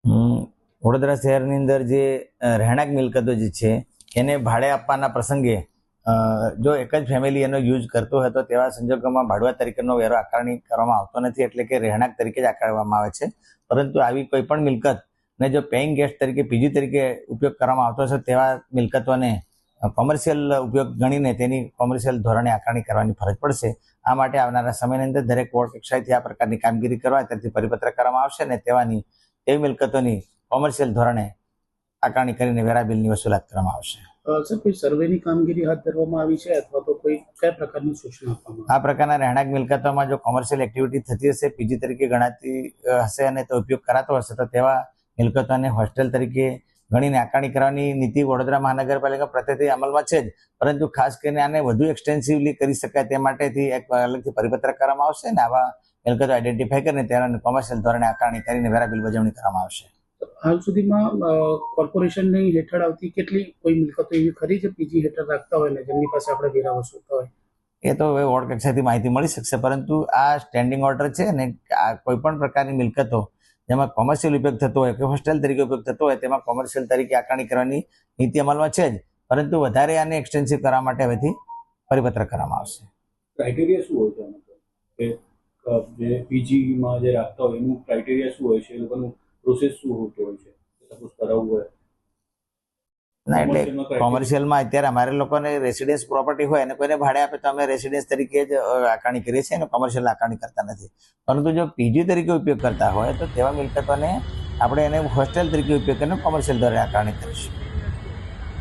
વડોદરા શહેરની અંદર જે રહેણાંક મિલકતો જે છે એને ભાડે આપવાના પ્રસંગે જો એક જ ફેમિલી એનો યુઝ કરતો હોય તો તેવા સંજોગોમાં ભાડુઆત તરીકેનો વેરો આકારણી કરવામાં આવતો નથી, એટલે કે રહેણાંક તરીકે જ આકારવામાં આવે છે. પરંતુ આવી કોઈ પણ મિલકતને જો પેઇંગ ગેસ્ટ તરીકે પીજી તરીકે ઉપયોગ કરવામાં આવતો છે તેવા મિલકતોને કોમર્શિયલ ઉપયોગ ગણીને તેની કોમર્શિયલ ધોરણે આકારણી કરવાની ફરજ પડશે. આ માટે આવનારા સમયની અંદર દરેક વોર્ડ કક્ષાએથી આ પ્રકારની કામગીરી કરવા ત્યાંથી પરિપત્ર કરવામાં આવશે અને તેવી મિલકતોની કોમર્શિયલ ધોરણે આકારણી કરીને વેરા બિલની વસૂલાત કરવામાં આવશે. સર, કોઈ સર્વેની કામગીરી હાથ ધરવામાં આવી છે અથવા તો કોઈ કયા પ્રકારની સૂચના આપવામાં આ પ્રકારના રહેણાંક મિલકતોમાં જો કોમર્શિયલ એક્ટિવિટી થતી હશે, પીજી તરીકે ગણાતી હશે અને તો ઉપયોગ કરાતો હશે તો તેવા મિલકતોને હોસ્ટેલ તરીકે ગણીને આકારણી કરવાની નીતિ વડોદરા મહાનગરપાલિકા પ્રત્યેથી અમલમાં છે જ, પરંતુ ખાસ કરીને આને વધુ એક્સટેન્સિવલી કરી શકાય તે માટેથી એક અલગથી પરિપત્ર કરવામાં આવશે અને આવા મિલકતો આઈડેન્ટિફાઈ કરીને તેના કોમર્શિયલ ધોરણે આકારણી કરીને વેરા બિલ બજવણી કરવામાં આવશે. હાલ સુધીમાં કોર્પોરેશનની હેઠળ આવતી કેટલી કોઈ મિલકતો એવી ખરી છે પીજી હેઠળ રાખતા હોય ને જેમની પાસે આપણે વેરા વસૂલતા હોય? એ તો હવે વોર્ડ કક્ષાથી માહિતી મળી શકશે, પરંતુ આ સ્ટેન્ડિંગ ઓર્ડર છે ને આ કોઈ પણ પ્રકારની મિલકતો જેમાં કોમર્શિયલ ઉપયોગ થતો હોય કે હોસ્ટેલ તરીકે ઉપયોગ થતો હોય તેમાં કોમર્શિયલ તરીકે આકારણી કરવાની નીતિ અમલમાં છે જ, પરંતુ વધારે આને એક્સટેન્સિવ કરવા માટે હવેથી પરિપત્ર કરવામાં આવશે. ક્રાઇટેરિયા શું હોય છે કે જે પીજીમાં જે રાખતા હોય એનું ક્રાઇટેરિયા શું હોય છે, એ લોકોનું પ્રોસેસ શું હોતો હોય છે સપોઝ કરાવવું હોય? ના, એટલે કોમર્શિયલમાં અત્યારે અમારે લોકોને રેસિડેન્સ પ્રોપર્ટી હોય અને કોઈને ભાડે આપે તો અમે રેસિડેન્સ તરીકે જ આકારણી કરીએ છીએ અને કોમર્શિયલ આકારણી કરતા નથી. પરંતુ જો પીજી તરીકે ઉપયોગ કરતા હોય તો તેવા મિલકતોને આપણે એને હોસ્ટેલ તરીકે ઉપયોગ કરીને કોમર્શિયલ દ્વારા આકારણી કરીશું.